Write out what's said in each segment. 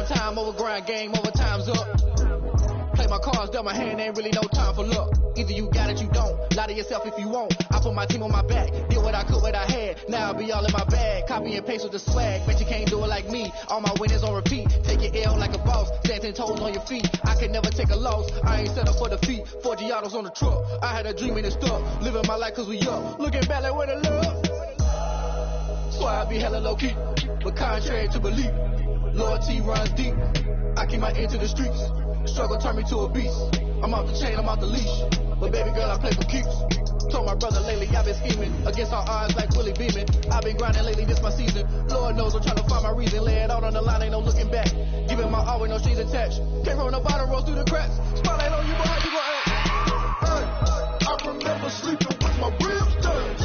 Prime time, overgrind, game over, time's up. Play my cards, dealt my hand, ain't really no time for luck. Either you got it, you don't. Lie to yourself if you won't. I put my team on my back, did what I could, what I had. Now I'll be all in my bag, copy and paste with the swag. Bet you can't do it like me. All my winners on repeat. Take your L like a boss, stand 10 toes on your feet. I can never take a loss, I ain't set up for defeat. 4 Giottos on the truck, I had a dream and it stuck. Living my life cause we up, looking back like where the love. So I be hella low key, but contrary to belief, loyalty runs deep. I keep my ear to the streets. Struggle turned me to a beast. I'm off the chain, I'm off the leash. But baby girl, I play for keeps. Told my brother lately I've been scheming against all odds like Willie Beeman. I've been grinding lately, this my season. Lord knows I'm trying to find my reason. Lay it out on the line, ain't no looking back. Giving my all with no strings attached. Came from the bottom, roll through the cracks. Spotlight on you, boy, how you gon' act? I remember sleeping with my ribs touched.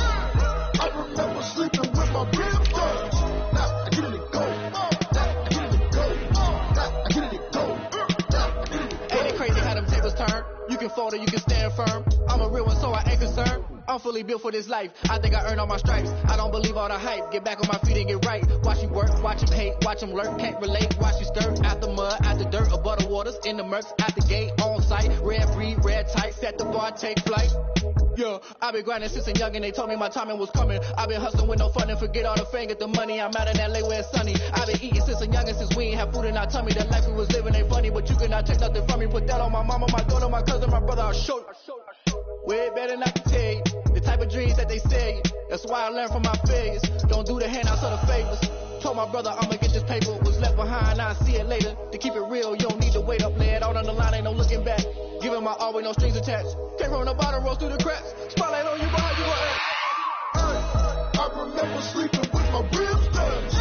I remember sleeping with my ribs touched. Now I get it go. Now I get it go. Now I get it go. Ain't it crazy how them tables turn? You can fold or you can stand firm. I'm a real one, so I ain't concerned. I'm fully built for this life. I think I earned all my stripes. I don't believe all the hype. Get back on my feet and get right. Watch you work, watch him hate, watch him lurk. Can't relate, watch you stir. Out the mud, out the dirt, above the waters, in the murks, out the gate, on site. Red free, red tight, set the bar, take flight. Yeah, I've been grinding since a youngin', they told me my timing was coming. I've been hustling with no fun and forget all the fame, get the money. I'm out in LA where it's sunny. I've been eating since a youngin', since we ain't have food in our tummy. The life we was living ain't funny, but you cannot take nothing from me. Put that on my mama, my daughter, my cousin, my brother, I'll show you. Way better not to tell you the type of dreams that they say. That's why I learned from my failures. Don't do the handouts or the favors. Told my brother I'ma get this paper. Was left behind, I'll see it later. To keep it real, you don't need to wait up. Lay it out on the line, ain't no looking back. Giving my all with no strings attached. Came from the bottom, rose through the cracks. Spotlight on you, boy, how you gon' act? I remember sleeping with my ribs touched.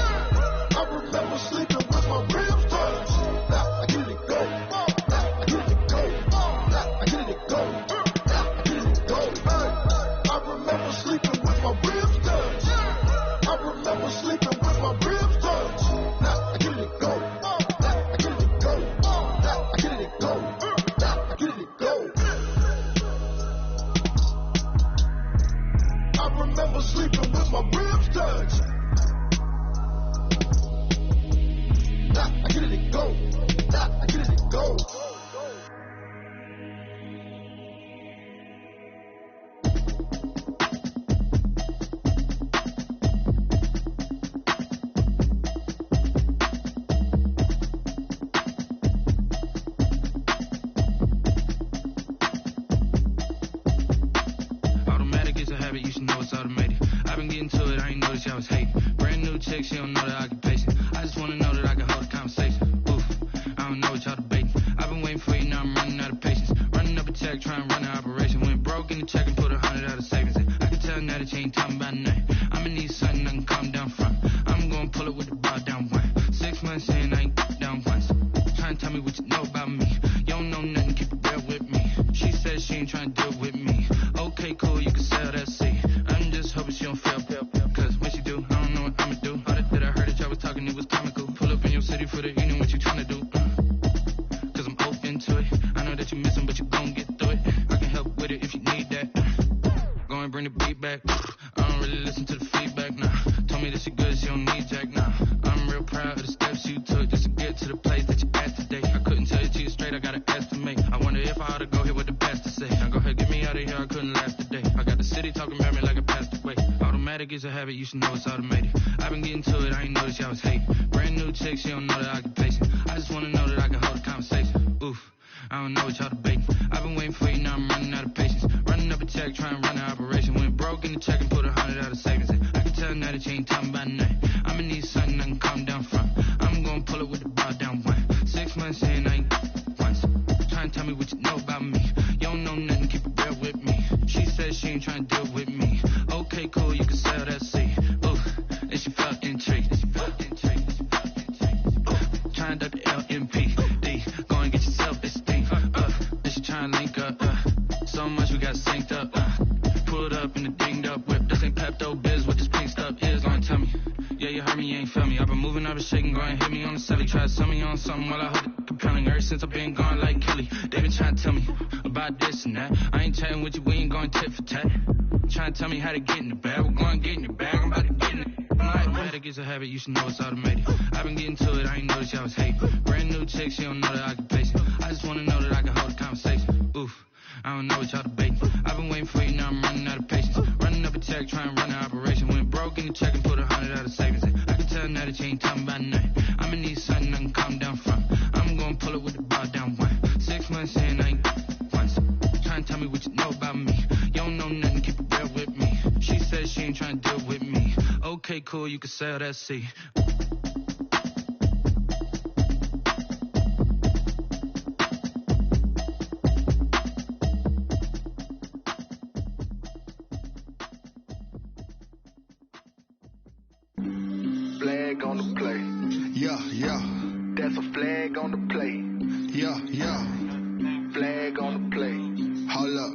I remember sleeping with my ribs touched. Now I get it go. Now I get it go. Now I get it go. Now I get it go. I remember sleeping with my ribs touched. I remember sleeping with my ribs touched. Now I get it go. Now I get it go. Now I get it go. Now I get it go. I remember sleeping with my ribs touched. Now I get it go. Now I get it go. Automatic is a habit, you should know it's automated. I've been getting to it, I ain't noticed y'all was hating. Brand new chick, she don't know the occupation. I just wanna know that I can hold a conversation. Oof, I don't know what y'all debating. I've been waiting for you, now I'm running out of patience. Running up a check, trying to run an operation. Went broke in the check and put 100 out of savings in. I can tell now that you ain't talking about nothing. I'ma need something I can calm down from. I'm gonna pull it with the bar down one. 6 months in, I ain't down once. Trying to tell me what you know about me. You don't know nothing, keep it real with me. She says she ain't trying to deal with me. Okay, cool, you can sell that seat. I'm just hoping she don't fail. Cause when she do, I don't know what I'ma do. All that I heard that y'all was talking, it was comical. Pull up in your city for the evening, what you tryna do? Cause I'm open to it. I know that you missing, but you gon' get through it. I can help with it if you need that. Go and bring the beat back. I don't really listen to the feedback, nah. Told me that she good, she don't need jack, nah. I'm real proud of the steps you took just to get to the place that you at today. I couldn't tell you to you straight, I got an estimate. I wonder if I ought to go here with the best to say. Now go ahead, get me out of here, I couldn't last today. I got the city talking about me like I passed away. Automatic is a habit, you should know it's automated. I've been getting to it, I ain't noticed y'all was hating. Brand new chick, she don't know the occupation. I just wanna know that I can hold a conversation. Oof, I don't know what y'all debating. I've been waiting for you, now I'm running out of patience. Running up a check, trying to run an operation. Went broke in the check and put 100 out of savings in. I can tell now that you ain't talking about nothing. I'ma need something I can calm down from. I'm gonna pull it with the bar down one. 6 months in, I ain't once. Trying to tell me what you know about me. You don't know nothing, keep it real with me. She says she ain't trying to deal with me. Okay, cool, you can sell that seat. Oof, and she felt intrigued. Trying to duck the LMP. Go and get yourself this thing. Then she trying to link up. So much we got synced up. Pulled up in the dinged up whip. This ain't Pepto Biz, what this pink stuff is. Gonna tell me. Yeah, you heard me, you ain't feel me. I've been moving, I've been shaking, go and hit me on the celly. Try to sell me on something while I hold it compelling. Ever since I've been gone like Kelly, they been trying to tell me about this and that. I ain't chatting with you, we ain't going tit for tat. Trying to tell me how to get in the bag. We're going to get in the bag, I'm about to get in it. Automatic is a habit, you should know it's automated. I've been getting to it, I ain't noticed y'all was hating. new chick, she don't know that occupation. I just wanna know that I can hold a conversation. Oof, I don't know what y'all debating. I've been waiting for you, now I'm running out of patience. Running up a check, trying to run an operation. Went broke in the check and put 100 out of savings in. I can tell now that you ain't talking about nothing. I'ma need something I can calm down from. I'm gonna pull it with the bar down one. 6 months in, I ain't once. Trying to tell me what you know about me. You don't know nothing, keep it real with me. She said she ain't trying to deal with me. Okay, cool, you can sell that seat. Flag on the play. Yeah, yeah. That's a flag on the play. Yeah, yeah. Flag on the play. Hold up.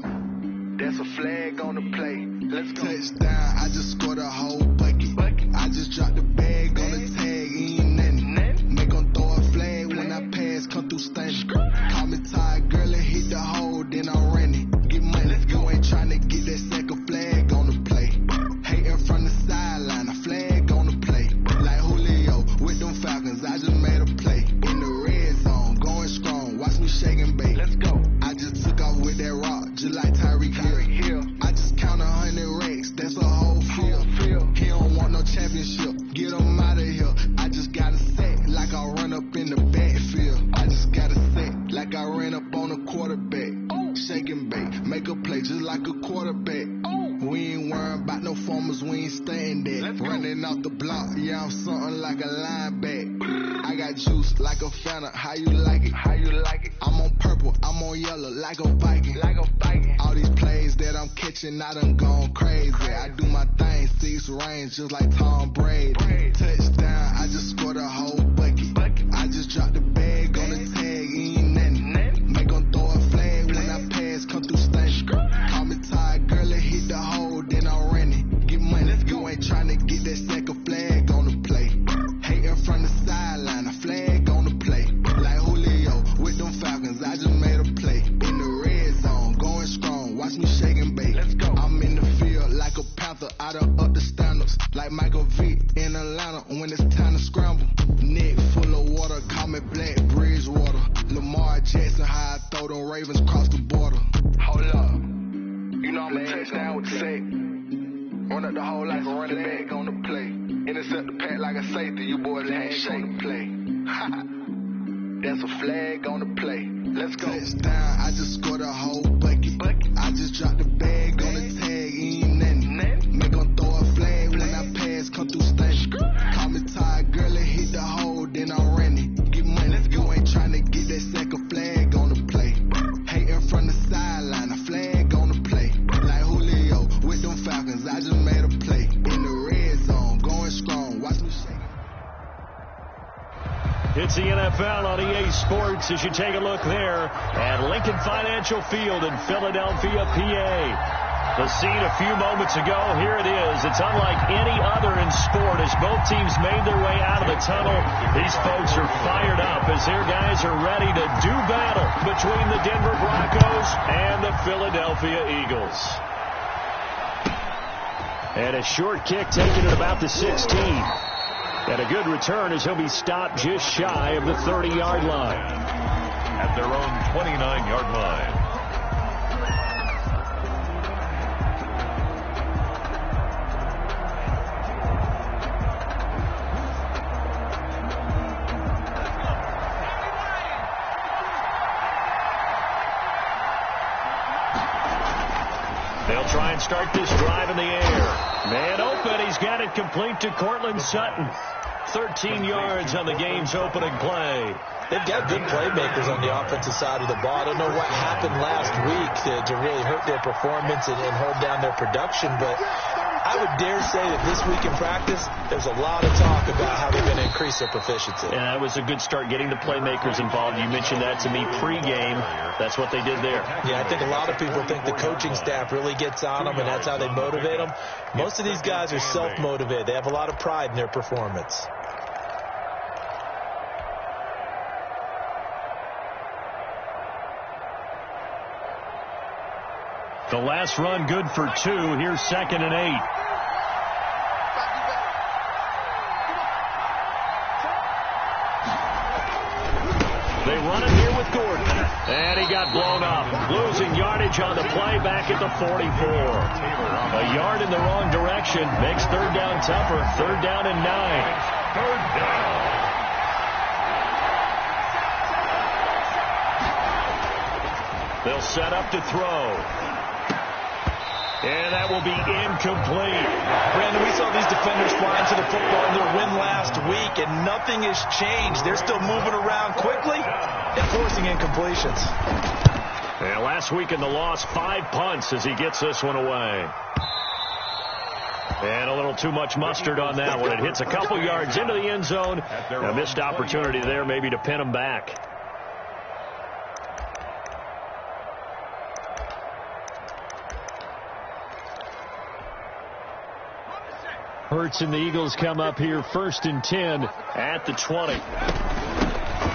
That's a flag on the play. Let's go. Touchdown, I just scored a whole bucket. I just dropped the bag on the tag, ain't nothing. Make 'em throw a flag when I pass, come through stunning. Call me tired, girl, and hit the hole, then I'm running. Get money, you ain't tryna get that second flag on the play. Hating from the sideline, a flag on the play. Like Julio with them Falcons, I just made a play. In the red zone, going strong, watch me shake and bake. Let's go. I just took off with that rock, just like Tyreek Hill. I just count 100 racks, that's a whole field. He don't want no championship, get him out of here. I just got a set, like I run up in the backfield. I just got a set, like I ran up on a quarterback. Shake and bake, make a play just like a quarterback. We ain't worrying about no formers, we ain't staying there. Running off the block, yeah, I'm something like a linebacker. I got juice like a Fanta, how you like it? How you like it? I'm on purple, I'm on yellow, like a Viking. Like a Viking. All these plays that I'm catching, I done gone crazy. I do my thing, 6 range, just like Tom Brady. Touchdown, I just scored a whole bucket. I just dropped the bag on the tag, ain't nothing. Make 'em throw a flag when I pass, come through stunning. Call me tired, girl, and hit the hole, then I'm running. Get money, you ain't tryna get that second flag on the play. Hating from the sideline, a flag on the play. Like Julio with them Falcons, I just made a play. In the red zone, going strong, watch me shake and bake. Let's go. I'm in the field like a Panther, I done up the standards. Like Michael Vick in Atlanta when it's time to scramble. Neck full of water, call me Black Bridgewater. Lamar Jackson, how I throw them Ravens cross the border. Hold up. You know I'm a touchdown with the sack. Run up the hole like a running back on the play. Intercept the pack like a safety. You boys handshake play. That's a flag on the play. Let's go. Touchdown, I just scored a whole bucket. I just dropped the bag on the tag, ain't nothing. Make 'em throw a flag when I pass, come through stunning. Call me tired, girl, and hit the hole, then I'm running. Get money, you ain't tryna get that second flag on the play. Hating from the sideline, a flag on the play. Like Julio with them Falcons, I just made a play. In the red zone, going strong, watch me shake. It's the NFL on EA Sports as you take a look there at Lincoln Financial Field in Philadelphia, PA. The scene a few moments ago, here it is. It's unlike any other in sport as both teams made their way out of the tunnel. These folks are fired up as their guys are ready to do battle between the Denver Broncos and the Philadelphia Eagles. And a short kick taken at about the 16. And a good return as he'll be stopped just shy of the 30-yard line. At their own 29-yard line. They'll try and start this drive in the air. Man open, he's got it complete to Cortland Sutton. 13 yards on the game's opening play. They've got good playmakers on the offensive side of the ball. I don't know what happened last week to really hurt their performance and hold down their production, but I would dare say that this week in practice, there's a lot of talk about how they're going to increase their proficiency. And that was a good start getting the playmakers involved. You mentioned that to me pregame. That's what they did there. Yeah, I think a lot of people think the coaching staff really gets on them, and that's how they motivate them. Most of these guys are self-motivated. They have a lot of pride in their performance. The last run good for 2. Here's 2nd and 8. They run it here with Gordon. And he got blown up. Losing yardage on the play back at the 44. A yard in the wrong direction makes third down tougher. Third down and 9. Third down. They'll set up to throw. And that will be incomplete. Brandon, we saw these defenders flying to the football in their win last week, and nothing has changed. They're still moving around quickly and forcing incompletions. And last week in the loss, 5 punts as he gets this one away. And a little too much mustard on that one. It hits a couple yards into the end zone. A missed opportunity there maybe to pin him back. Hurts and the Eagles come up here 1st and 10 at the 20.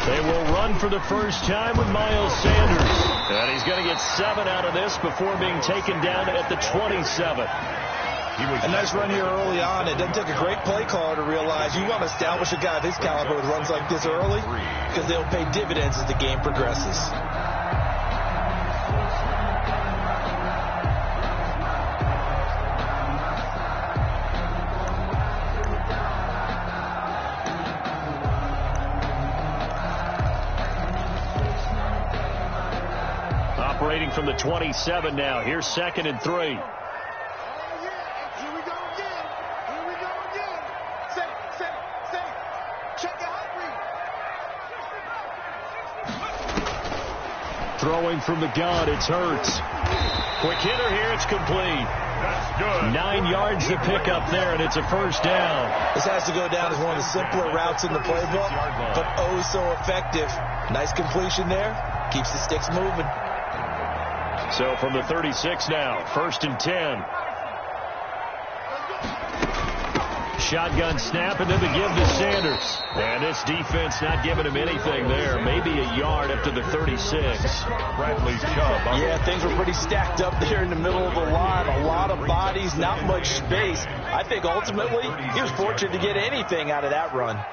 They will run for the first time with Miles Sanders. And he's going to get 7 out of this before being taken down at the 27. A nice run here early on. It doesn't take a great play caller to realize you want to establish a guy of his caliber with runs like this early because they'll pay dividends as the game progresses. Operating from the 27 now. Here's 2nd and 3. Here we go again. Set. Check your heart rate. Throwing from the gun, it's Hurts. Quick hitter here, it's complete. That's good. 9 yards to pick up there, and it's a first down. This has to go down as one of the simpler routes in the playbook, but oh so effective. Nice completion there. Keeps the sticks moving. So from the 36 now, 1st and 10. Shotgun snap and then the give to Sanders. And this defense not giving him anything there. Maybe a yard up to the 36. Bradley Chubb. Yeah, things were pretty stacked up there in the middle of the line. A lot of bodies, not much space. I think ultimately he was fortunate to get anything out of that run.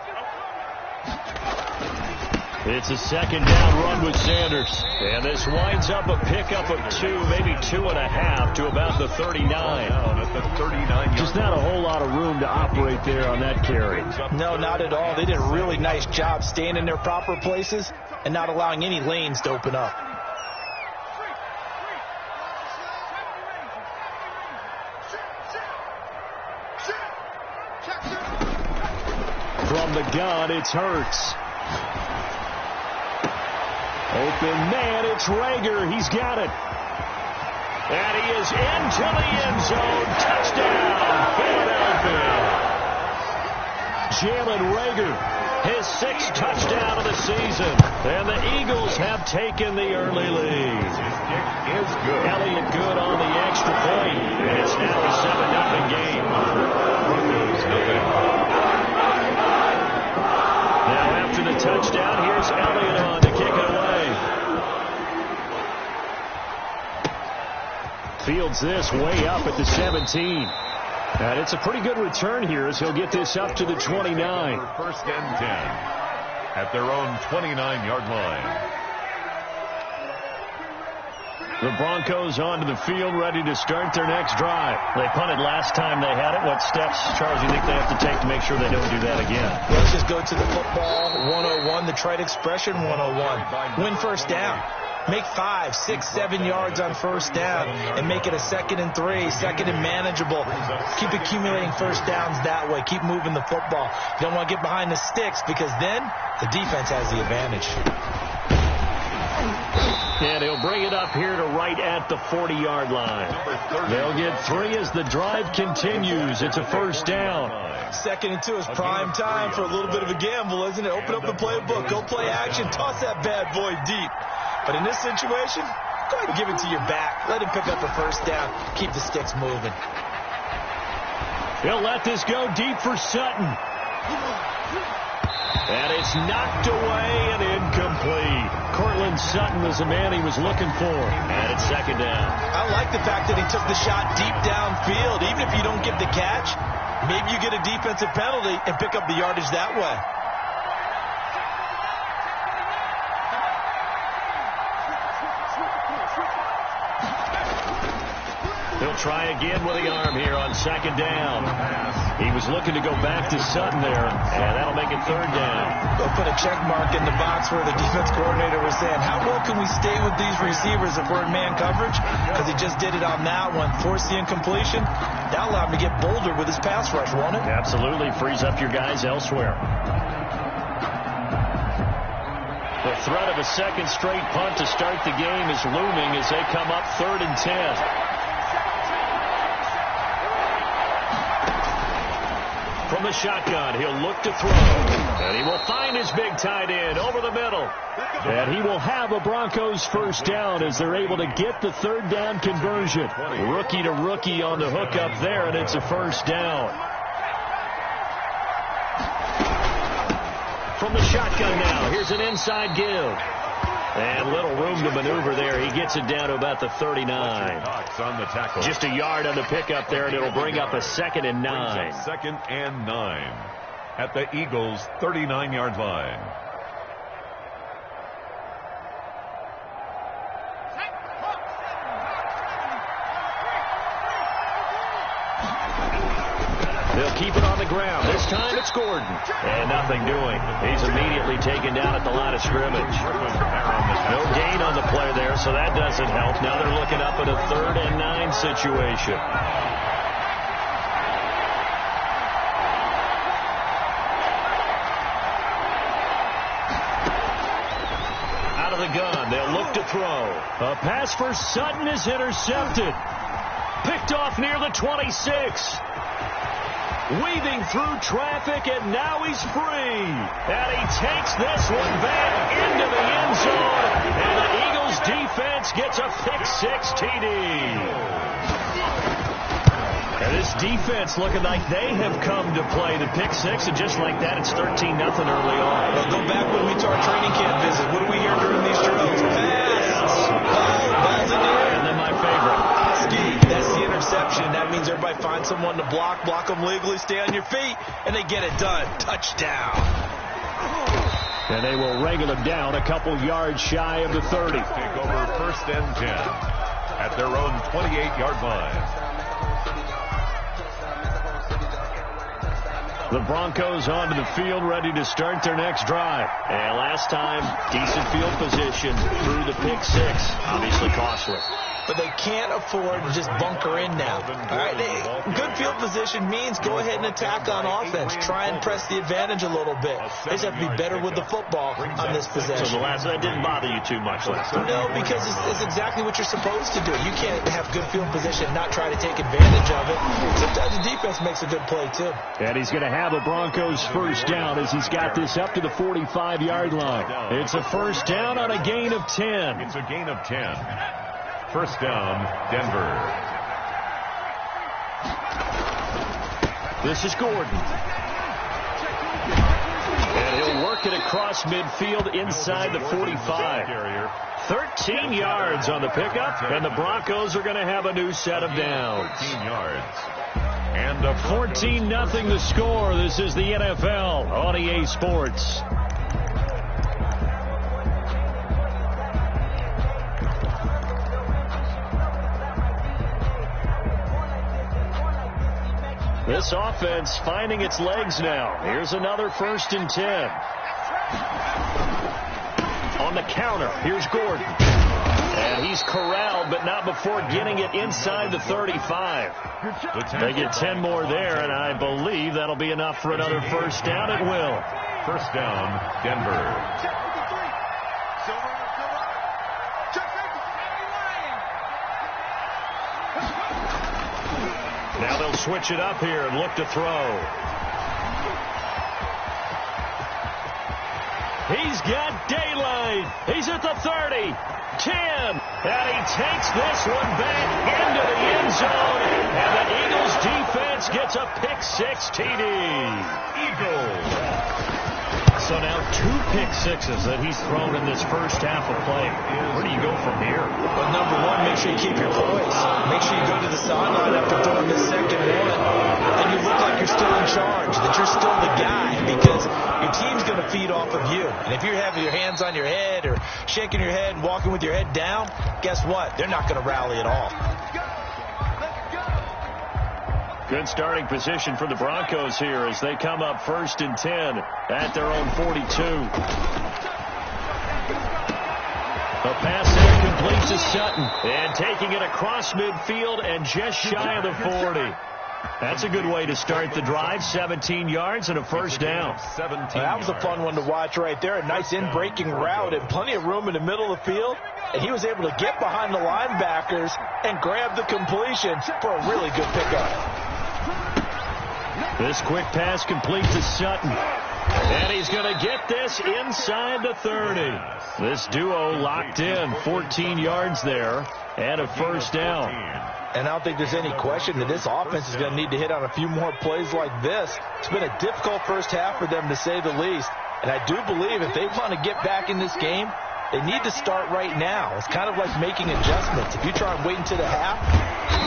It's a 2nd down run with Sanders. And this winds up a pickup of 2, maybe 2.5 to about the 39. Down at the 39. Just not a whole lot of room to operate there on that carry. No, not at all. They did a really nice job staying in their proper places and not allowing any lanes to open up. From the gun, it's Hurts. Open man, it's Rager. He's got it. And he is into the end zone. Touchdown, Philadelphia. Jalen Rager, his 6th touchdown of the season. And the Eagles have taken the early lead. Is good. Elliott good on the extra point. And it's now a 7-0 game. Broncos nothing. Now after the touchdown, here's Elliott on to kick it away. Fields this way up at the 17. And it's a pretty good return here as he'll get this up to the 29. 1st and 10 at their own 29-yard line. The Broncos onto the field, ready to start their next drive. They punted last time they had it. What steps, Charles, do you think they have to take to make sure they don't do that again? Let's just go to the football 101, the trite expression 101. Win first down. Make 5, 6, 7 yards on first down and make it a 2nd and 3, 2nd and manageable. Keep accumulating first downs that way. Keep moving the football. You don't want to get behind the sticks because then the defense has the advantage. And he'll bring it up here to right at the 40-yard line. They'll get 3 as the drive continues. It's a first down. 2nd and 2 is prime time for a little bit of a gamble, isn't it? Open up the playbook. Go play action. Toss that bad boy deep. But in this situation, go ahead and give it to your back. Let him pick up a first down. Keep the sticks moving. He'll let this go deep for Sutton. And it's knocked away and incomplete. Cortland Sutton was the man he was looking for. And it's 2nd down. I like the fact that he took the shot deep downfield. Even if you don't get the catch, maybe you get a defensive penalty and pick up the yardage that way. They'll try again with the arm here on second down. He was looking to go back to Sutton there, and that'll make it third down. They'll put a check mark in the box where the defense coordinator was saying, how well can we stay with these receivers if we're in man coverage? Because he just did it on that one. Forced the incompletion. That allowed him to get bolder with his pass rush, won't it? Absolutely. Frees up your guys elsewhere. The threat of a second straight punt to start the game is looming as they come up 3rd and 10. From the shotgun, he'll look to throw. And he will find his big tight end over the middle. And he will have a Broncos first down as they're able to get the third down conversion. Rookie to rookie on the hook up there, and it's a first down. From the shotgun now, here's an inside give. And little room to maneuver there. He gets it down to about the 39. Just a yard on the pickup there, and it'll bring up a 2nd and 9. 2nd and 9 at the Eagles' 39-yard line. They'll keep it on the ground. This time it's Gordon. And nothing doing. He's immediately taken down at the line of scrimmage. No gain on the play there, so that doesn't help. Now they're looking up at a 3rd and 9 situation. Out of the gun, they'll look to throw. A pass for Sutton is intercepted. Picked off near the 26. Weaving through traffic, and now he's free. And he takes this one back into the end zone. And the Eagles defense gets a pick-6 TD. And this defense looking like they have come to play the pick-6, and just like that, it's 13-0 early on. Well, go back with me to our training camp visit. What do we hear during these drills? Pass! Balls in the air. And then my favorite. That's the interception. That means everybody finds someone to block them legally, stay on your feet, and they get it done. Touchdown. And they will wrangle him down a couple yards shy of the 30. Take over 1st and 10 at their own 28-yard line. The Broncos onto the field, ready to start their next drive. And last time, decent field position through the pick-6. Obviously costly. But they can't afford to just bunker in now. All right, good field position means go ahead and attack on offense. Try and press the advantage a little bit. They just have to be better with the football on this possession. So that didn't bother you too much last time? No, because it's exactly what you're supposed to do. You can't have good field position and not try to take advantage of it. Sometimes the defense makes a good play, too. And he's going to have a Broncos first down as he's got this up to the 45-yard line. It's a first down on a gain of 10. It's a gain of 10. First down, Denver. This is Gordon. And he'll work it across midfield inside the 45. 13 yards on the pickup, and the Broncos are going to have a new set of downs. 13 yards. And a 14-0 the score. This is the NFL on EA Sports. This offense finding its legs now. Here's another 1st and 10. On the counter, here's Gordon. And he's corralled, but not before getting it inside the 35. They get 10 more there, and I believe that'll be enough for another first down. It will. First down, Denver. Now they'll switch it up here and look to throw. He's got daylight. He's at the 30, 10, and he takes this one back into the end zone, and the Eagles defense gets a pick-6 TD. Eagles. So now 2 pick-6s that he's thrown in this first half of play. Where do you go from here? Well, number one, make sure you keep your poise. Make sure you go to the sideline after throwing the second one, and you look like you're still in charge, that you're still the guy, because your team's going to feed off of you. And if you're having your hands on your head or shaking your head, walking with your head down, guess what? They're not going to rally at all. Good starting position for the Broncos here as they come up 1st and 10 at their own 42. The pass there completes to Sutton. And taking it across midfield and just shy of the 40. That's a good way to start the drive. 17 yards and a first down. That was a fun one to watch right there. A nice in-breaking route and plenty of room in the middle of the field. And he was able to get behind the linebackers and grab the completion for a really good pickup. This quick pass complete to Sutton. And he's going to get this inside the 30. This duo locked in. 14 yards there and a first down. And I don't think there's any question that this offense is going to need to hit on a few more plays like this. It's been a difficult first half for them, to say the least. And I do believe if they want to get back in this game, they need to start right now. It's kind of like making adjustments. If you try and wait until the half,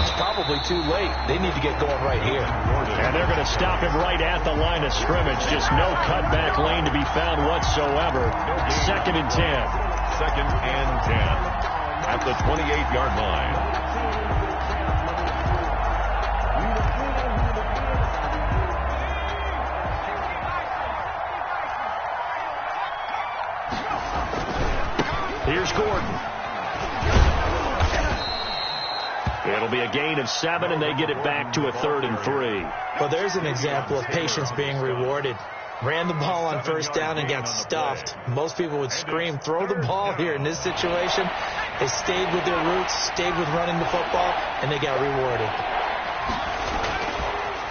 it's probably too late. They need to get going right here. And they're going to stop him right at the line of scrimmage. Just no cutback lane to be found whatsoever. 2nd and 10. 2nd and 10 at the 28-yard line. Here's Gordon. It'll be a gain of 7, and they get it back to a 3rd and 3. Well, there's an example of patience being rewarded. Ran the ball on 1st down and got stuffed. Most people would scream, throw the ball here. In this situation, they stayed with their roots, stayed with running the football, and they got rewarded.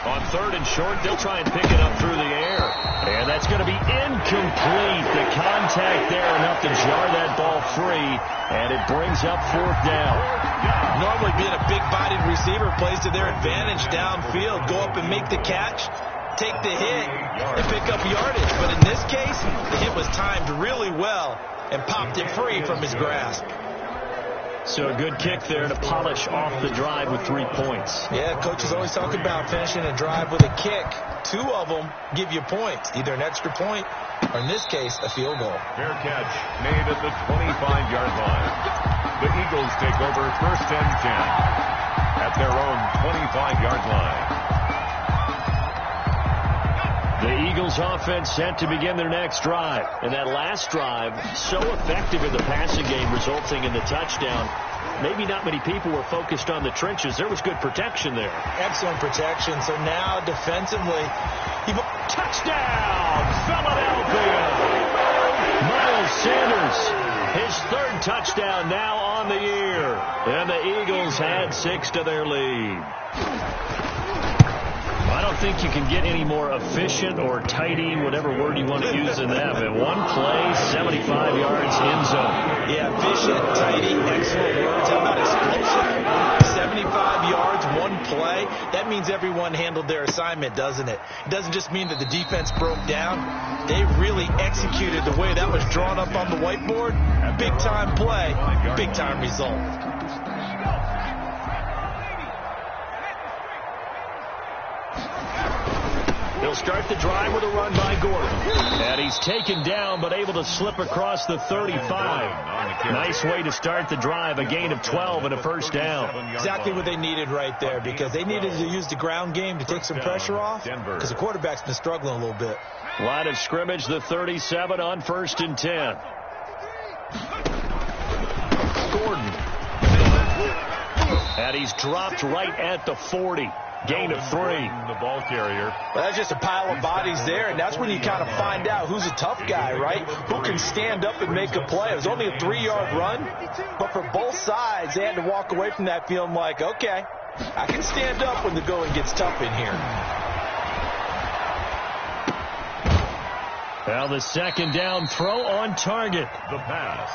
On 3rd and short, they'll try and pick it up through the air. And that's going to be incomplete. The contact there enough to jar that ball free. And it brings up 4th down. Normally being a big-bodied receiver plays to their advantage downfield. Go up and make the catch, take the hit, and pick up yardage. But in this case, the hit was timed really well and popped it free from his grasp. So a good kick there to polish off the drive with 3 points. Yeah, coaches always talk about finishing a drive with a kick. 2 of them give you points, either an extra point or, in this case, a field goal. Fair catch made at the 25-yard line. The Eagles take over 1st and 10 at their own 25-yard line. The Eagles offense set to begin their next drive. And that last drive, so effective in the passing game, resulting in the touchdown. Maybe not many people were focused on the trenches. There was good protection there. Excellent protection. So now defensively, touchdown, Philadelphia! Miles Sanders, his 3rd touchdown now on the year. And the Eagles had 6 to their lead. I don't think you can get any more efficient or tidy, whatever word you want to use in that. But 1 play, 75 yards, end zone. Yeah, efficient, tidy, excellent words. How about explosive? 75 yards, 1 play. That means everyone handled their assignment, doesn't it? It doesn't just mean that the defense broke down. They really executed the way that was drawn up on the whiteboard. Big-time play, big-time result. He'll start the drive with a run by Gordon. And he's taken down, but able to slip across the 35. Nice way to start the drive. A gain of 12 and a first down. Exactly what they needed right there, because they needed to use the ground game to take some pressure off, because the quarterback's been struggling a little bit. Line of scrimmage, the 37 on 1st and 10. Gordon. And he's dropped right at the 40. Gain of 3. The ball carrier. Well, that's just a pile of bodies there, and that's when you kind of find out who's a tough guy, right? Who can stand up and make a play. It was only a 3-yard run, but for both sides, they had to walk away from that feeling like, okay, I can stand up when the going gets tough in here. Well, the 2nd down throw on target. The pass.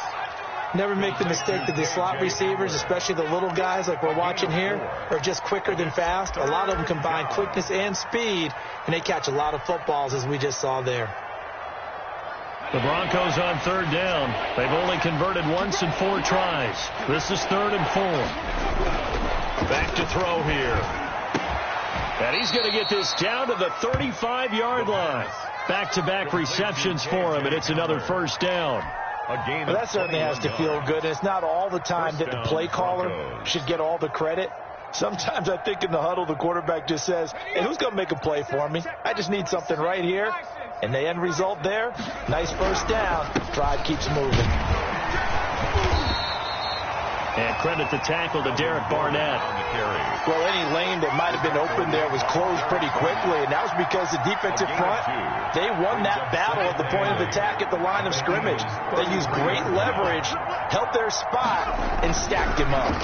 Never make the mistake that the slot receivers, especially the little guys like we're watching here, are just quicker than fast. A lot of them combine quickness and speed, and they catch a lot of footballs, as we just saw there. The Broncos on 3rd down. They've only converted once in 4 tries. This is 3rd and 4. Back to throw here. And he's going to get this down to the 35-yard line. Back-to-back receptions for him, and it's another first down. Well, that certainly has to feel good. It's not all the time that the play caller should get all the credit. Sometimes I think in the huddle, the quarterback just says, hey, who's going to make a play for me? I just need something right here. And the end result there, nice first down. Drive keeps moving. And credit the tackle to Derek Barnett. Well, any lane that might have been open there was closed pretty quickly, and that was because the defensive front, they won that battle at the point of attack at the line of scrimmage. They used great leverage, held their spot, and stacked him up.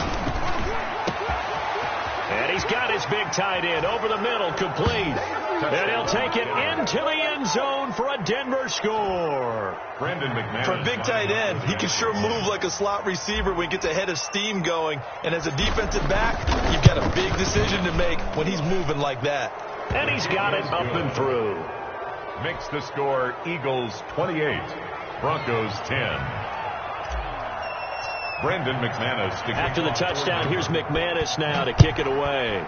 And he's got his big tight end over the middle, complete. And he'll take it into the end zone for a Denver score. For a big tight end, he can sure move like a slot receiver when he gets a head of steam going. And as a defensive back, you've got a big decision to make when he's moving like that. And he's got it up and through. Makes the score Eagles 28, Broncos 10. Brendan McManus. After the touchdown, here's McManus now to kick it away.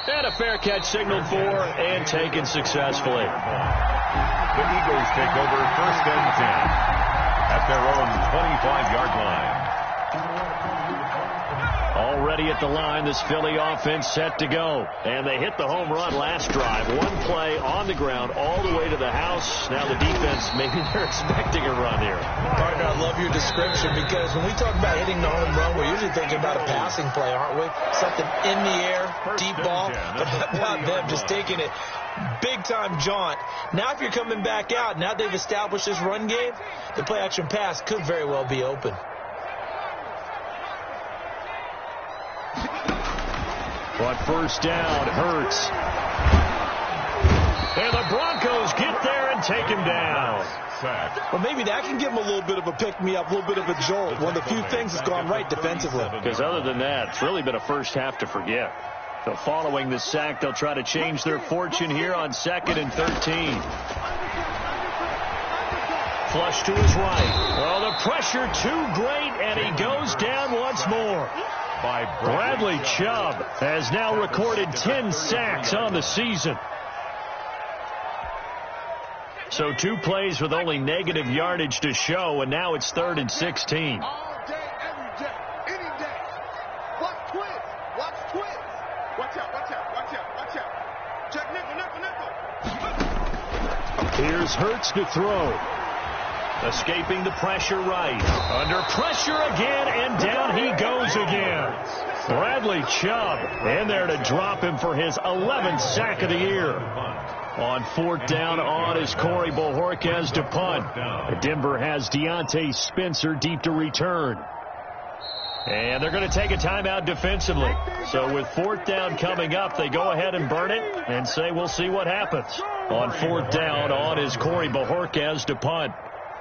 And a fair catch signaled for and taken successfully. The Eagles take over 1st and 10 at their own 25-yard line. Already at the line, this Philly offense set to go. And they hit the home run last drive. One play on the ground all the way to the house. Now the defense, maybe they're expecting a run here. Partner, I love your description because when we talk about hitting the home run, we're usually thinking about a passing play, aren't we? Something in the air, deep ball. But how about them just taking it big-time jaunt? Now if you're coming back out, now they've established this run game, the play-action pass could very well be open. But first down, Hurts. And the Broncos get there and take him down. Well, maybe that can give him a little bit of a pick-me-up, a little bit of a jolt. One of the few things that's gone right defensively. Because other than that, it's really been a first half to forget. So following the sack, they'll try to change their fortune here on 2nd and 13. Flush to his right. Well, the pressure too great, and he goes down once more. Bradley Chubb has now recorded 10 sacks on the season. So 2 plays with only negative yardage to show, and now it's 3rd and 16. All day, every day, any day. Watch twins. Watch twins. Watch out, watch out, watch out, watch out. Check nickel. Here's Hurts to throw. Escaping the pressure right. Under pressure again, and down he goes again. Bradley Chubb in there to drop him for his 11th sack of the year. On 4th down on is Corey Bojorquez to punt. Denver has Deontay Spencer deep to return. And they're going to take a timeout defensively. So with 4th down coming up, they go ahead and burn it and say we'll see what happens. On 4th down on is Corey Bojorquez to punt.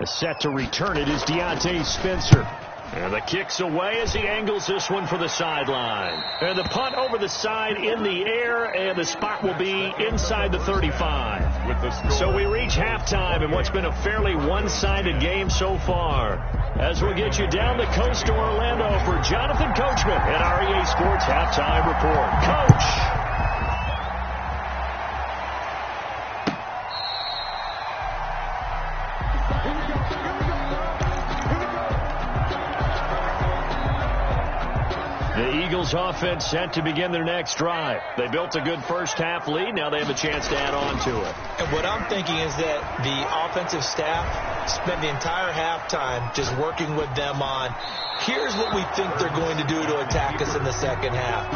Set to return it is Deontay Spencer. And the kick's away as he angles this one for the sideline. And the punt over the side in the air, and the spot will be inside the 35. So we reach halftime in what's been a fairly one-sided game so far. As we'll get you down the coast to Orlando for Jonathan Coachman at our EA Sports Halftime Report. Coach! The Eagles offense set to begin their next drive. They built a good first half lead. Now they have a chance to add on to it. And what I'm thinking is that the offensive staff spent the entire halftime just working with them on, here's what we think they're going to do to attack us in the second half.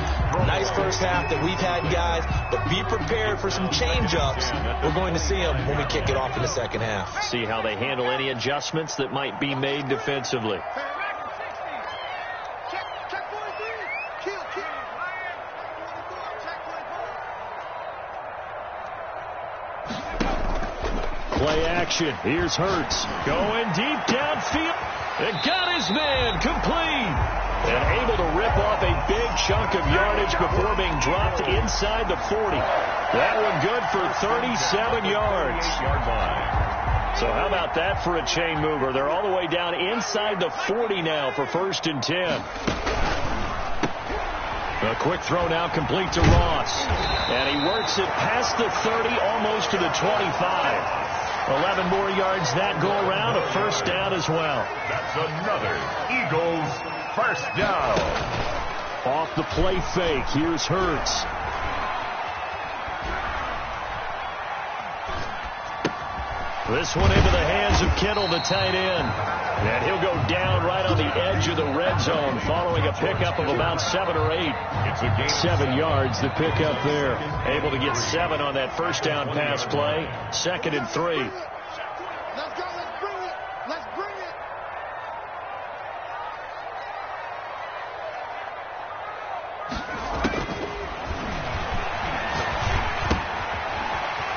Nice first half that we've had, guys, but be prepared for some change-ups. We're going to see them when we kick it off in the second half. See how they handle any adjustments that might be made defensively. Play action. Here's Hurts. Going deep downfield. And got his man complete. And able to rip off a big chunk of yardage before being dropped inside the 40. That one good for 37 yards. So how about that for a chain mover? They're all the way down inside the 40 now for 1st and 10. A quick throw now complete to Ross. And he works it past the 30, almost to the 25. 11 more yards that go around, a first down as well. That's another Eagles First down. Off the play fake, here's Hurts. This one into the hands of Kittle, the tight end. And he'll go down right on the edge of the red zone following a pickup of about 7 or 8. 7 yards, the pickup there. Able to get 7 on that first down pass play. 2nd and 3. Let's go. Let's bring it. Let's bring it.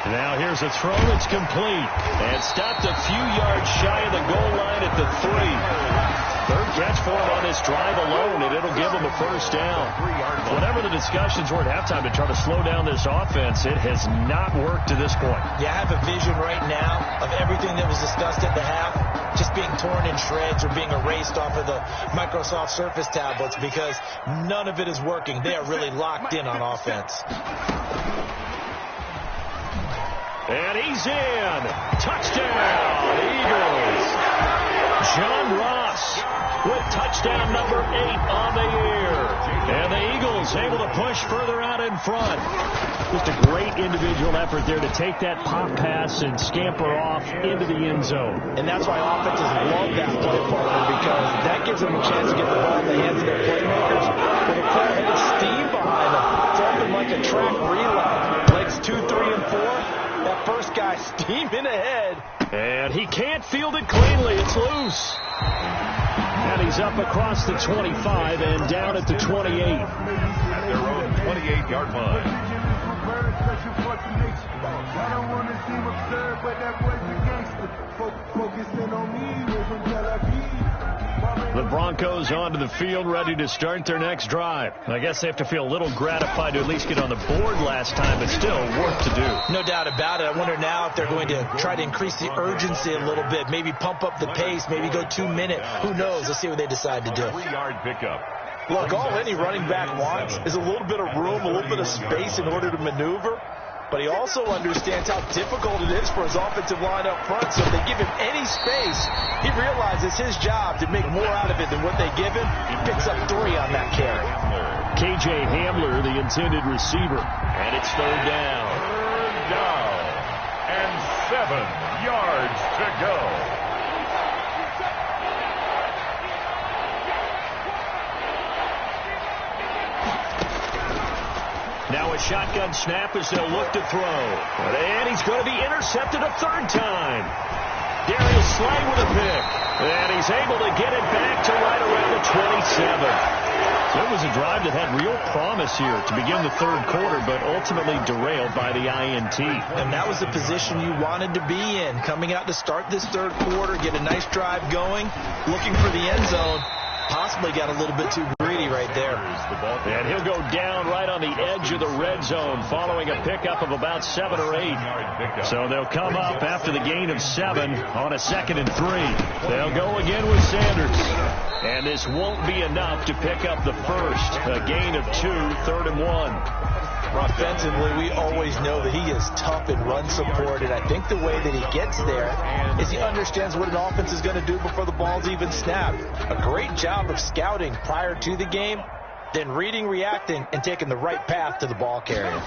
Now here's a throw that's complete. And stopped a few yards shy of the goal line at the 3. Third catch for him on this drive alone, and it'll give him a first down. Whatever the discussions were at halftime to try to slow down this offense, it has not worked to this point. Yeah, I have a vision right now of everything that was discussed at the half just being torn in shreds or being erased off of the Microsoft Surface tablets because none of it is working. They are really locked in on offense. And he's in. Touchdown, Eagles. John Ross with touchdown number 8 on the year. And the Eagles able to push further out in front. Just a great individual effort there to take that pop pass and scamper off into the end zone. And that's why offenses love that play partner, because that gives them a chance to get the ball in the hands of their playmakers with a full head of steam behind them. It's often like a track relay. Legs 2, 3, and 4. That first guy steaming ahead. And he can't field it cleanly. It's loose. And he's up across the 25 and down at the 28. At their own 28-yard line. I don't want to seem absurd, but that boy's a gangster. Focusing on me wasn't Tel Aviv. The Broncos onto the field, ready to start their next drive. I guess they have to feel a little gratified to at least get on the board last time, but still work to do. No doubt about it. I wonder now if they're going to try to increase the urgency a little bit, maybe pump up the pace, maybe go 2 minute. Who knows? Let's see what they decide to do. 3-yard pickup. Look, all any running back wants is a little bit of room, a little bit of space in order to maneuver. But he also understands how difficult it is for his offensive line up front. So if they give him any space, he realizes his job to make more out of it than what they give him. He picks up 3 on that carry. KJ Hamler, the intended receiver. And it's 3rd down. 3rd down. And 7 yards to go. Now a shotgun snap as they'll look to throw. And he's going to be intercepted a 3rd time. Darius Slay with a pick. And he's able to get it back to right around the 27. So it was a drive that had real promise here to begin the 3rd quarter, but ultimately derailed by the INT. And that was the position you wanted to be in. Coming out to start this 3rd quarter, get a nice drive going, looking for the end zone. Possibly got a little bit too greedy right there. And he'll go down right on the edge of the red zone following a pickup of about 7 or 8. So they'll come up after the gain of 7 on a 2nd and 3. They'll go again with Sanders. And this won't be enough to pick up the first. A gain of 2, 3rd and 1. Offensively, we always know that he is tough in run support, and I think the way that he gets there is he understands what an offense is going to do before the ball's even snapped. A great job of scouting prior to the game, then reading, reacting, and taking the right path to the ball carrier.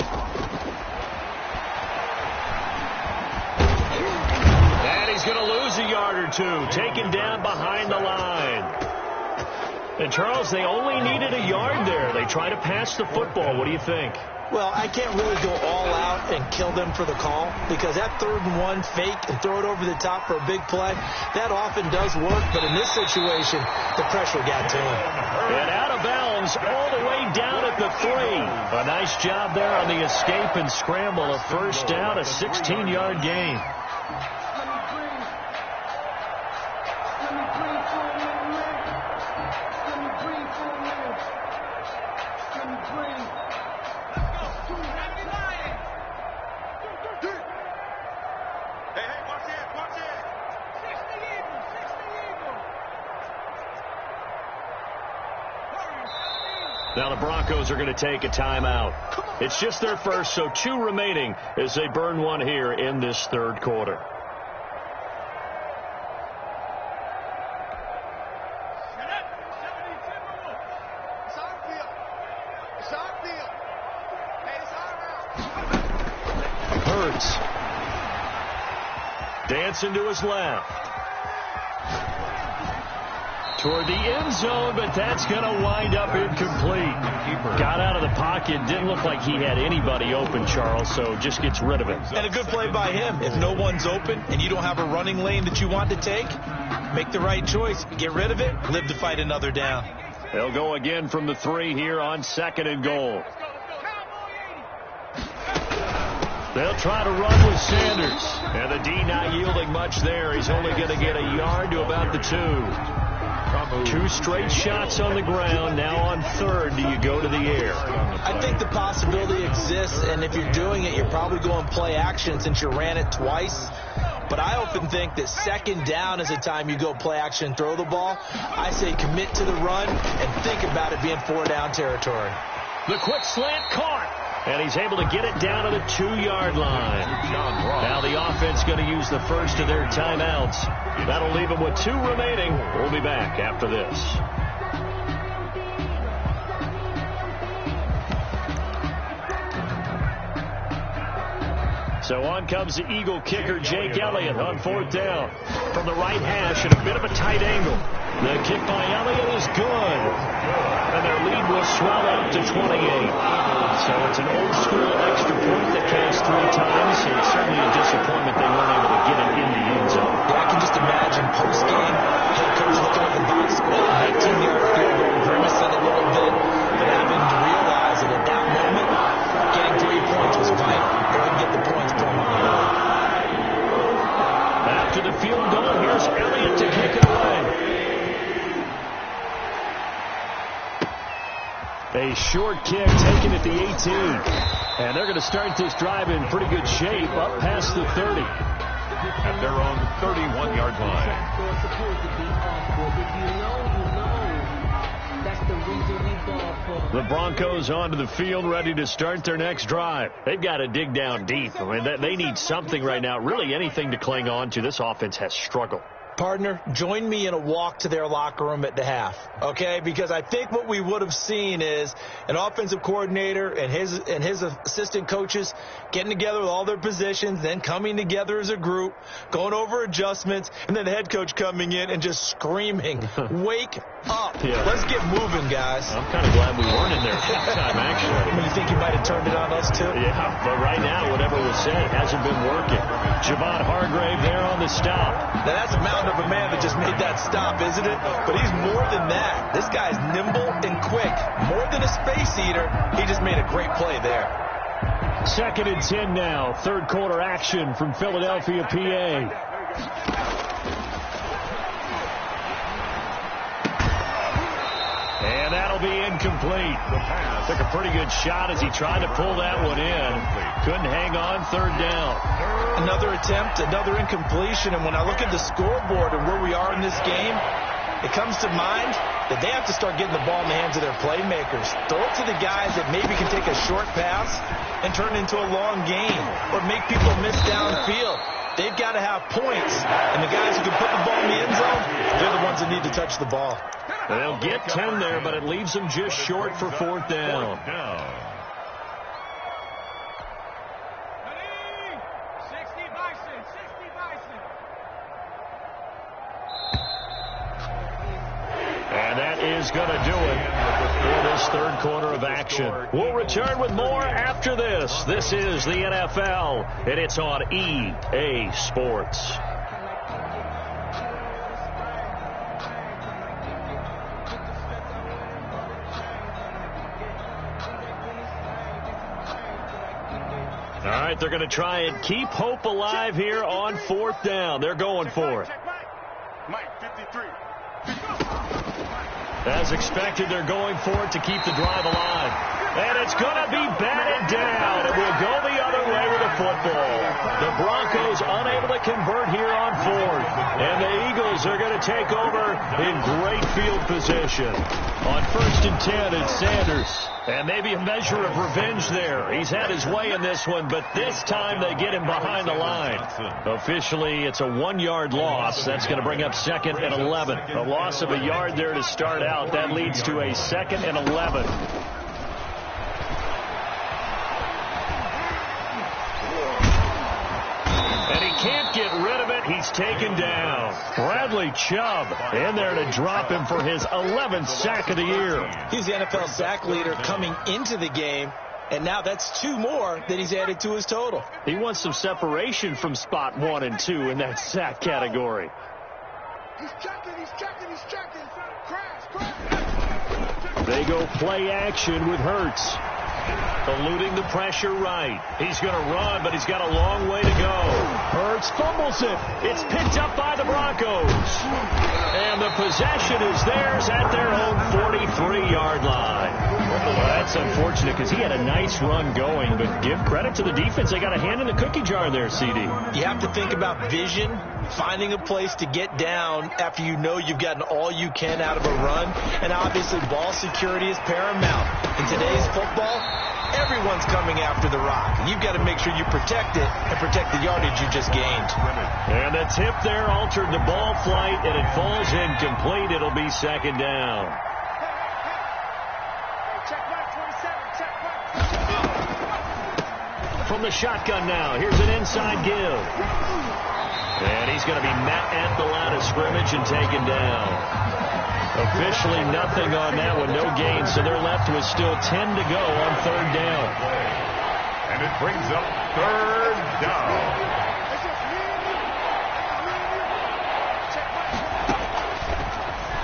And he's going to lose a yard or 2, taken down behind the line. And, Charles, they only needed a yard there. They try to pass the football. What do you think? Well, I can't really go all out and kill them for the call because that 3rd and 1 fake and throw it over the top for a big play, that often does work. But in this situation, the pressure got to him. And out of bounds all the way down at the 3. A nice job there on the escape and scramble. A first down, a 16-yard gain. Now the Broncos are going to take a timeout. It's just their first, so 2 remaining as they burn 1 here in this 3rd quarter. yards. Dancing to his left. Toward the end zone, but that's going to wind up incomplete. Got out of the pocket. Didn't look like he had anybody open, Charles, so just gets rid of it. And a good play by him. If no one's open and you don't have a running lane that you want to take, make the right choice. Get rid of it. Live to fight another down. They'll go again from the 3 here on 2nd and goal. They'll try to run with Sanders. And the D not yielding much there. He's only going to get a yard to about the 2. 2 straight shots on the ground. Now on 3rd, do you go to the air? I think the possibility exists, and if you're doing it, you're probably going play action since you ran it twice. But I often think that 2nd down is the time you go play action and throw the ball. I say commit to the run and think about it being 4 down territory. The quick slant caught. And he's able to get it down to the 2-yard line. Now the offense going to use the first of their timeouts. That'll leave them with 2 remaining. We'll be back after this. So on comes the Eagle kicker, Jake Elliott, on 4th down. From the right hash at a bit of a tight angle. The kick by Elliott is good. And their lead will swell up to 28. So it's an old-school extra point that counts 3 times. So it's certainly a disappointment they weren't able to get it in the end zone. Yeah, I can just imagine post-game, head coach looking at the box score, 19-yard field goal, grimacing a little bit, but having to realize that at that moment, getting 3 points was vital. Go ahead and get the points, put them on the board. After the field goal, here's Elliott to kick it away. A short kick taken at the 18. And they're going to start this drive in pretty good shape up past the 30. At their own 31-yard line. The Broncos onto the field ready to start their next drive. They've got to dig down deep. I mean, they need something right now, really anything to cling on to. This offense has struggled. Partner, join me in a walk to their locker room at the half, okay? Because I think what we would have seen is an offensive coordinator and his assistant coaches getting together with all their positions, then coming together as a group, going over adjustments, and then the head coach coming in and just screaming, wake up. Yeah. Let's get moving, guys. I'm kind of glad we weren't in there at halftime, actually. You think you might have turned it on us, too? Yeah, but right now, whatever was said hasn't been working. Javon Hargrave there on the stop. Now, that's a mountain of a man that just made that stop, isn't it? But he's more than that. This guy's nimble and quick. More than a space eater. He just made a great play there. 2nd and 10 now. 3rd quarter action from Philadelphia, PA. And that'll be incomplete. Took a pretty good shot as he tried to pull that one in. Couldn't hang on. 3rd down. Another attempt, another incompletion. And when I look at the scoreboard and where we are in this game, it comes to mind that they have to start getting the ball in the hands of their playmakers. Throw it to the guys that maybe can take a short pass and turn it into a long game or make people miss downfield. They've got to have points. And the guys who can put the ball in the end zone, they're the ones that need to touch the ball. They'll get 10 there, but it leaves them just short for 4th down. And that is going to do it for this 3rd quarter of action. We'll return with more after this. This is the NFL, and it's on EA Sports. All right, they're going to try and keep hope alive here on 4th down. They're going for it. Mike, 53. As expected, they're going for it to keep the drive alive. And it's going to be batted down. It will go the other way with the football. The Broncos unable to convert here on 4th. And the Eagles are going to take over in great field position. On 1st and 10, it's Sanders. And maybe a measure of revenge there. He's had his way in this one, but this time they get him behind the line. Officially, it's a 1-yard loss. That's going to bring up 2nd and 11. A loss of a yard there to start out. That leads to a 2nd and 11. He's taken down. Bradley Chubb in there to drop him for his 11th sack of the year. He's the NFL sack leader coming into the game, and now that's 2 more that he's added to his total. He wants some separation from spot 1 and 2 in that sack category. He's checking. Crash. They go play action with Hurts. Eluding the pressure right. He's going to run, but he's got a long way to go. Hurts fumbles it. It's picked up by the Broncos. And the possession is theirs at their own 43-yard line. Well, that's unfortunate because he had a nice run going, but give credit to the defense. They got a hand in the cookie jar there, CD. You have to think about vision, finding a place to get down after you know you've gotten all you can out of a run. And obviously ball security is paramount. In today's football, everyone's coming after the rock. You've got to make sure you protect it and protect the yardage you just gained. And the tip there altered the ball flight, and it falls incomplete. It'll be second down. From the shotgun now, here's an inside give. And he's going to be met at the line of scrimmage and taken down. Officially nothing on that one, no gain, so they're left with still 10 to go on third down. And it brings up third down.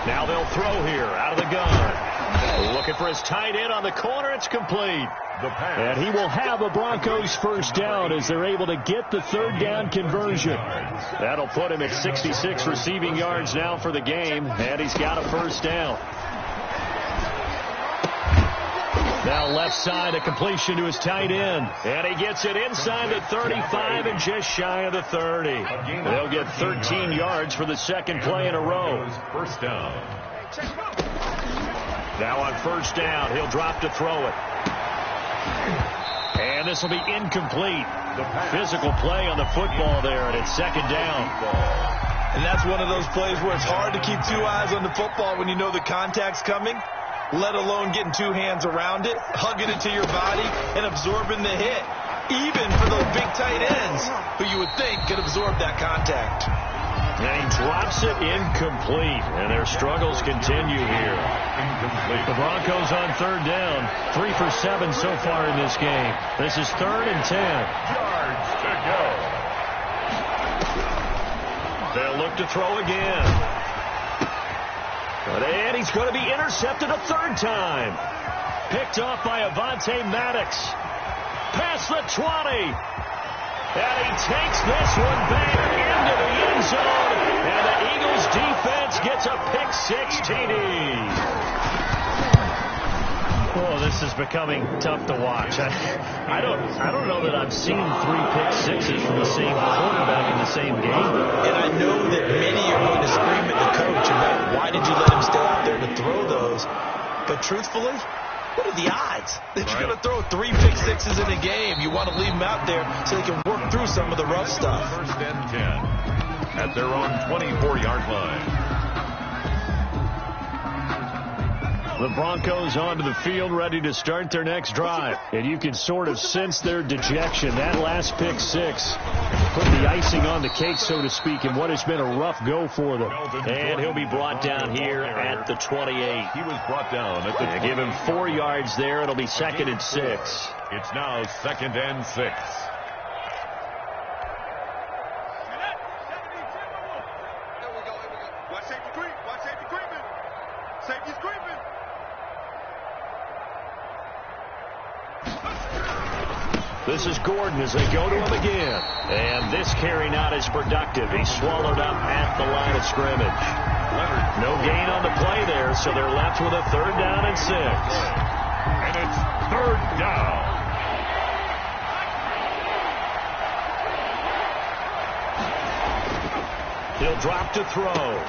Now they'll throw here out of the gun. Looking for his tight end on the corner. It's complete. And he will have a Broncos first down as they're able to get the third down conversion. That'll put him at 66 receiving yards now for the game, and he's got a first down. Now left side, a completion to his tight end. And he gets it inside the 35 and just shy of the 30. They'll get 13 yards for the second play in a row. First down. Now on first down, he'll drop to throw it. And this will be incomplete. Physical play on the football there, and it's second down. And that's one of those plays where it's hard to keep 2 eyes on the football when you know the contact's coming, let alone getting 2 hands around it, hugging it to your body, and absorbing the hit. Even for those big tight ends who you would think could absorb that contact. And he drops it incomplete, and their struggles continue here. Incomplete. The Broncos on third down, 3 for 7 so far in this game. This is 3rd and 10. Yards to go. They'll look to throw again. And he's going to be intercepted a 3rd time. Picked off by Avonte Maddox. Past the 20. And he takes this one back into the end zone. And the Eagles defense gets a pick-6 TD. Oh, this is becoming tough to watch. I don't know that I've seen 3 pick-6s from the same quarterback in the same game. And I know that many are going to scream at the coach about why did you let him stay out there to throw those. But truthfully, what are the odds that you're going to throw 3 pick-6s in a game? You want to leave them out there so they can work through some of the rough stuff. First and 10 at their own 24-yard line. The Broncos onto the field, ready to start their next drive. And you can sort of sense their dejection. That last pick-6 put the icing on the cake, so to speak, in what has been a rough go for them. And he'll be brought down here at the 28. He was brought down at the 28. Give him 4 yards there. It'll be 2nd and 6. It's now 2nd and 6. This is Gordon as they go to him again. And this carry not as productive. He's swallowed up at the line of scrimmage. No gain on the play there, so they're left with a 3rd down and 6. And it's 3rd down. He'll drop to throw.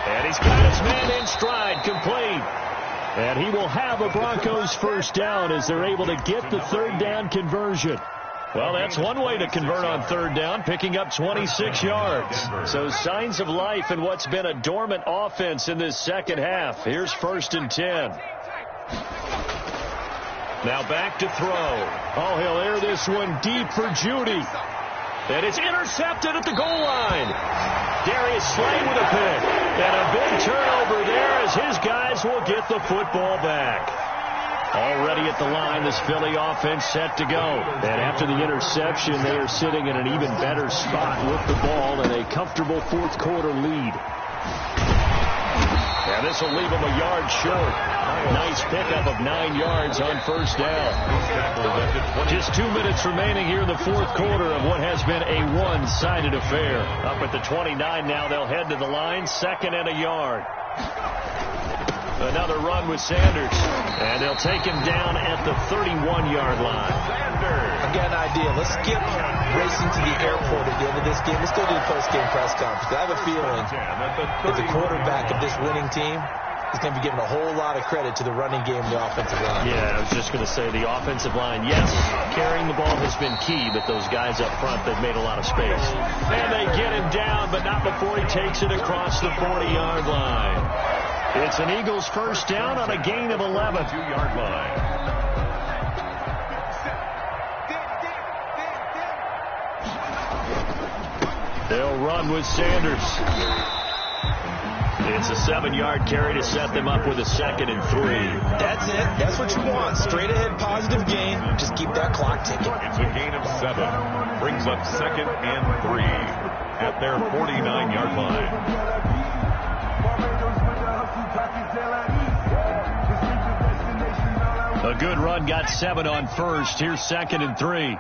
And he's got his man in stride, complete. And he will have a Broncos first down as they're able to get the 3rd down conversion. Well, that's one way to convert on 3rd down, picking up 26 yards. So signs of life in what's been a dormant offense in this second half. Here's 1st and 10. Now back to throw. Oh, he'll air this one deep for Judy. And it's intercepted at the goal line. Darius Slay with a pick. And a big turnover there as his guys will get the football back. Already at the line, this Philly offense set to go. And after the interception, they are sitting in an even better spot with the ball and a comfortable fourth quarter lead. And this will leave them a yard short. Nice pickup of 9 yards on first down. Just 2 minutes remaining here in the fourth quarter of what has been a one-sided affair. Up at the 29 now, they'll head to the line, 2nd and a yard. Another run with Sanders. And they'll take him down at the 31-yard line. Again, idea. Let's skip racing to the airport at the end of this game. Let's go to the post-game press conference. I have a feeling that the quarterback of this winning team is going to be giving a whole lot of credit to the running game and the offensive line. Yeah, I was just going to say the offensive line, yes, carrying the ball has been key, but those guys up front, they've made a lot of space. And they get him down, but not before he takes it across the 40-yard line. It's an Eagles first down on a gain of 11. 2-yard line. They'll run with Sanders. It's a 7-yard carry to set them up with a 2nd and 3. That's it. That's what you want. Straight ahead, positive gain. Just keep that clock ticking. It's a gain of 7. Brings up 2nd and 3 at their 49-yard line. A good run got 7 on first. Here's 2nd and 3.